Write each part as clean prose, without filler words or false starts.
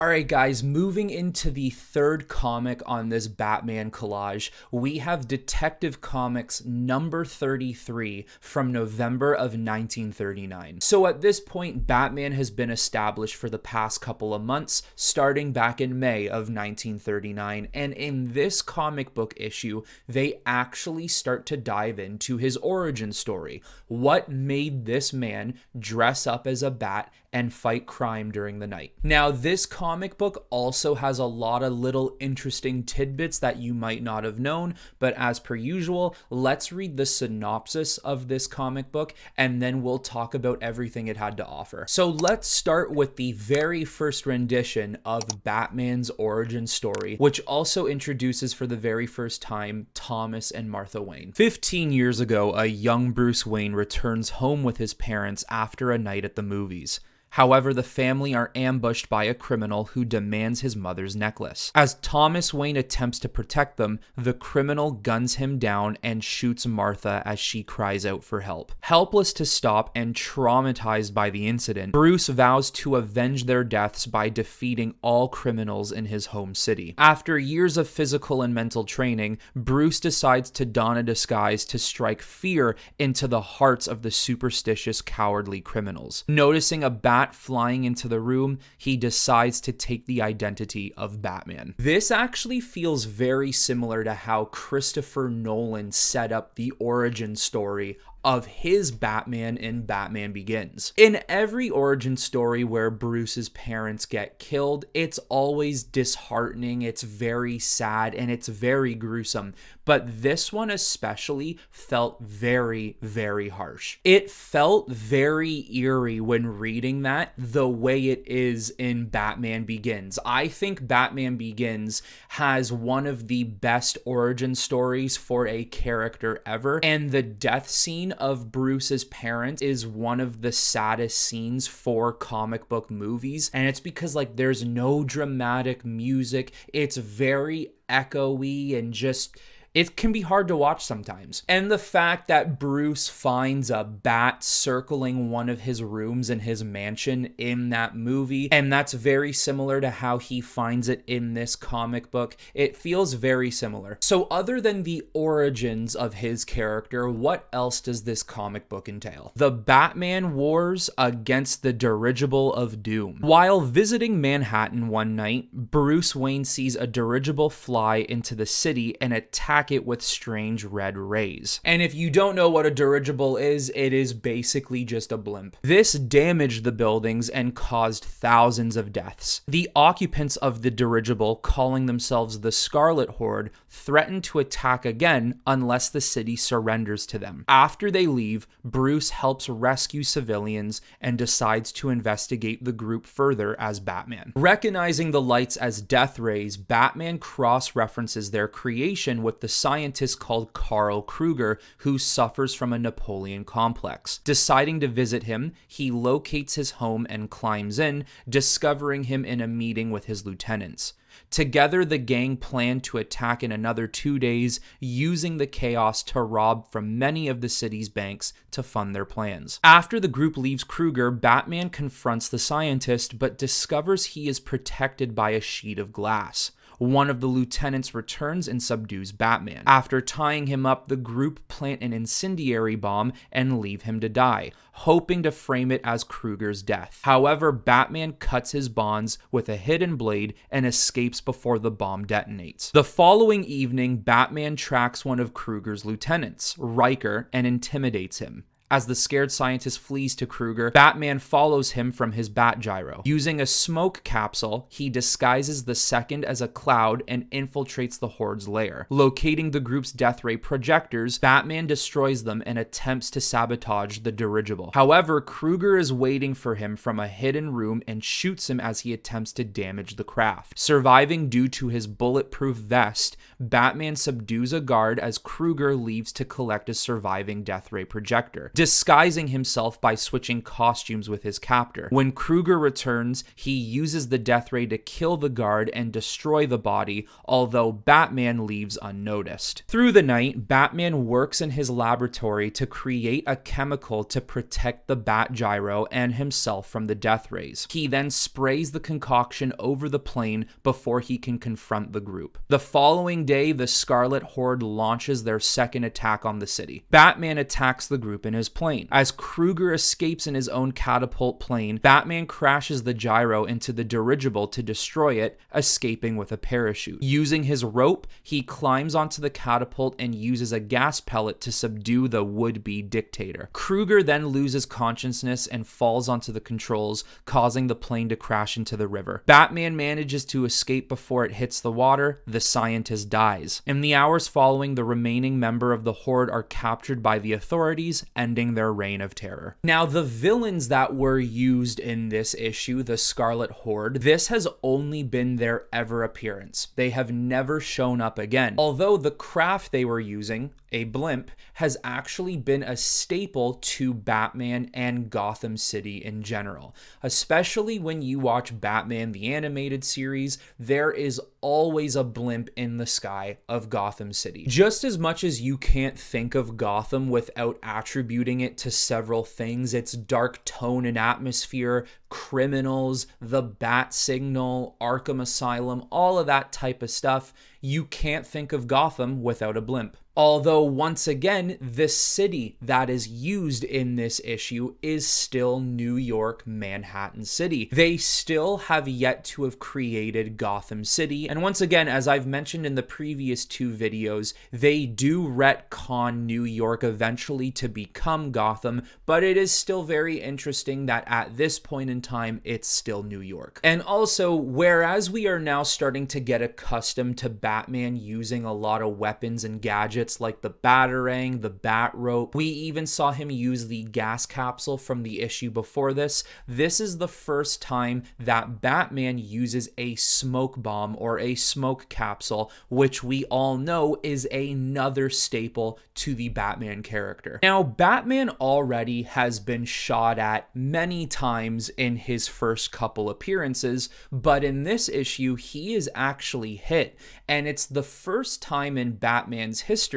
Alright guys, moving into the third comic on this Batman collage, we have Detective Comics number 33 from November of 1939. So at this point, Batman has been established for the past couple of months, starting back in May of 1939, and in this comic book issue, they actually start to dive into his origin story. What made this man dress up as a bat and fight crime during the night? Now, this comic book also has a lot of little interesting tidbits that you might not have known, but as per usual, let's read the synopsis of this comic book and then we'll talk about everything it had to offer. So let's start with the very first rendition of Batman's origin story, which also introduces for the very first time Thomas and Martha Wayne. 15 years ago, a young Bruce Wayne returns home with his parents after a night at the movies. However, the family are ambushed by a criminal who demands his mother's necklace. As Thomas Wayne attempts to protect them, the criminal guns him down and shoots Martha as she cries out for help. Helpless to stop and traumatized by the incident, Bruce vows to avenge their deaths by defeating all criminals in his home city. After years of physical and mental training, Bruce decides to don a disguise to strike fear into the hearts of the superstitious, cowardly criminals. Noticing a bat flying into the room, he decides to take the identity of Batman. This actually feels very similar to how Christopher Nolan set up the origin story of his Batman in Batman Begins. In every origin story where Bruce's parents get killed, it's always disheartening, it's very sad, and it's very gruesome. But this one especially felt very, very harsh. It felt very eerie when reading that, the way it is in Batman Begins. I think Batman Begins has one of the best origin stories for a character ever, and the death scene of Bruce's parents is one of the saddest scenes for comic book movies, and it's because there's no dramatic music. It's very echoey and just it can be hard to watch sometimes. And the fact that Bruce finds a bat circling one of his rooms in his mansion in that movie, and that's very similar to how he finds it in this comic book. It feels very similar. So other than the origins of his character, what else does this comic book entail? The Batman Wars against the dirigible of doom. While visiting Manhattan one night, Bruce Wayne sees a dirigible fly into the city and attack it with strange red rays. And if you don't know what a dirigible is, it is basically just a blimp. This damaged the buildings and caused thousands of deaths. The occupants of the dirigible, calling themselves the Scarlet Horde, threaten to attack again unless the city surrenders to them. After they leave, Bruce helps rescue civilians and decides to investigate the group further as Batman. Recognizing the lights as death rays, Batman cross-references their creation with the scientist called Karl Kruger, who suffers from a Napoleon complex. Deciding to visit him, he locates his home and climbs in, discovering him in a meeting with his lieutenants. Together, the gang plan to attack in another 2 days, using the chaos to rob from many of the city's banks to fund their plans. After the group leaves Kruger, Batman confronts the scientist, but discovers he is protected by a sheet of glass. One of the lieutenants returns and subdues Batman. After tying him up, the group plant an incendiary bomb and leave him to die, hoping to frame it as Kruger's death. However, Batman cuts his bonds with a hidden blade and escapes before the bomb detonates. The following evening, Batman tracks one of Kruger's lieutenants, Riker, and intimidates him. As the scared scientist flees to Kruger, Batman follows him from his bat gyro. Using a smoke capsule, he disguises the second as a cloud and infiltrates the Horde's lair. Locating the group's death ray projectors, Batman destroys them and attempts to sabotage the dirigible. However, Kruger is waiting for him from a hidden room and shoots him as he attempts to damage the craft. Surviving due to his bulletproof vest, Batman subdues a guard as Kruger leaves to collect a surviving death ray projector. disguising himself by switching costumes with his captor. When Kruger returns, he uses the death ray to kill the guard and destroy the body, although Batman leaves unnoticed. Through the night, Batman works in his laboratory to create a chemical to protect the Bat Gyro and himself from the death rays. He then sprays the concoction over the plane before he can confront the group. The following day, the Scarlet Horde launches their second attack on the city. Batman attacks the group in his plane. As Kruger escapes in his own catapult plane, Batman crashes the gyro into the dirigible to destroy it, escaping with a parachute. Using his rope, he climbs onto the catapult and uses a gas pellet to subdue the would-be dictator. Kruger then loses consciousness and falls onto the controls, causing the plane to crash into the river. Batman manages to escape before it hits the water. The scientist dies. In the hours following, the remaining member of the Horde are captured by the authorities, ending their reign of terror. Now, the villains that were used in this issue, the Scarlet Horde, this has only been their ever appearance. They have never shown up again. Although the craft they were using, a blimp, has actually been a staple to Batman and Gotham City in general. Especially when you watch Batman the Animated Series, there is always a blimp in the sky of Gotham City. Just as much as you can't think of Gotham without attributing it to several things, its dark tone and atmosphere, criminals, the Bat Signal, Arkham Asylum, all of that type of stuff, you can't think of Gotham without a blimp. Although, once again, the city that is used in this issue is still New York, Manhattan City. They still have yet to have created Gotham City. And once again, as I've mentioned in the previous two videos, they do retcon New York eventually to become Gotham, but it is still very interesting that at this point in time, it's still New York. And also, whereas we are now starting to get accustomed to Batman using a lot of weapons and gadgets like the Batarang, the Bat Rope. We even saw him use the gas capsule from the issue before this. This is the first time that Batman uses a smoke bomb or a smoke capsule, which we all know is another staple to the Batman character. Now, Batman already has been shot at many times in his first couple appearances, but in this issue, he is actually hit. And it's the first time in Batman's history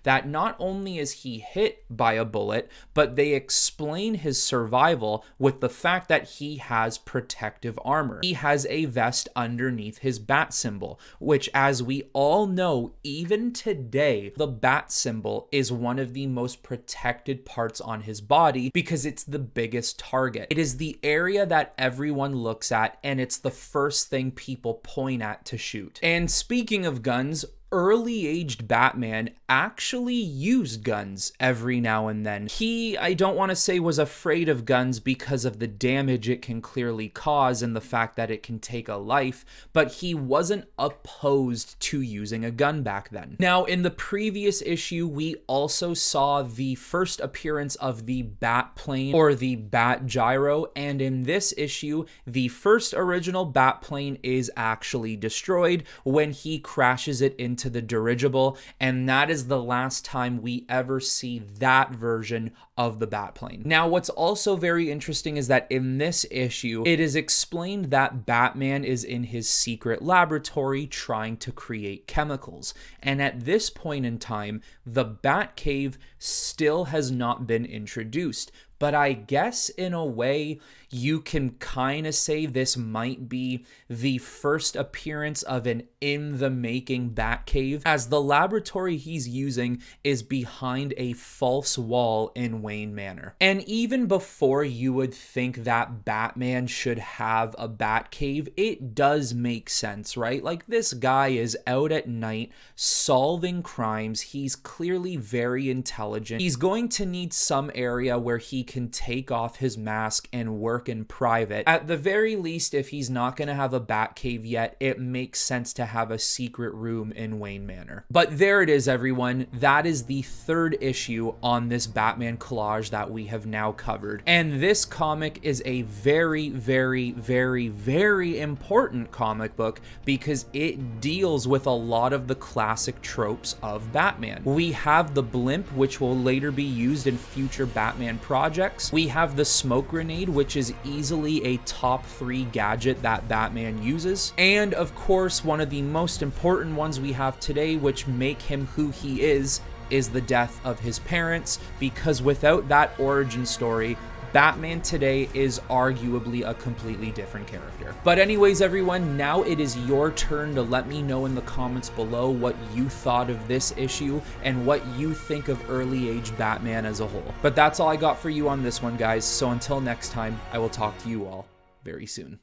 that not only is he hit by a bullet, but they explain his survival with the fact that he has protective armor. He has a vest underneath his bat symbol, which, as we all know, even today, the bat symbol is one of the most protected parts on his body because it's the biggest target. It is the area that everyone looks at, and it's the first thing people point at to shoot. And speaking of guns, early-aged Batman actually used guns every now and then. He, I don't want to say was afraid of guns because of the damage it can clearly cause and the fact that it can take a life, but he wasn't opposed to using a gun back then. Now, in the previous issue, we also saw the first appearance of the Bat Plane or the Bat Gyro, and in this issue, the first original Bat Plane is actually destroyed when he crashes it into the dirigible, and that is the last time we ever see that version of the Batplane. Now, what's also very interesting is that in this issue, it is explained that Batman is in his secret laboratory trying to create chemicals, and at this point in time, the Batcave still has not been introduced. But I guess in a way, you can kind of say this might be the first appearance of an in-the-making Batcave, as the laboratory he's using is behind a false wall in Wayne Manor. And even before you would think that Batman should have a Batcave, it does make sense, right? Like, this guy is out at night solving crimes. He's clearly very intelligent. He's going to need some area where he can take off his mask and work in private. At the very least, if he's not going to have a Batcave yet, it makes sense to have a secret room in Wayne Manor. But there it is, everyone. That is the third issue on this Batman collage that we have now covered. And this comic is a very, very, very, very important comic book because it deals with a lot of the classic tropes of Batman. We have the blimp, which will later be used in future Batman projects. We have the smoke grenade, which is easily a top 3 gadget that Batman uses. And of course, one of the most important ones we have today, which make him who he is the death of his parents, because without that origin story, Batman today is arguably a completely different character. But anyways, everyone, now it is your turn to let me know in the comments below what you thought of this issue and what you think of early age Batman as a whole. But that's all I got for you on this one, guys. So until next time, I will talk to you all very soon.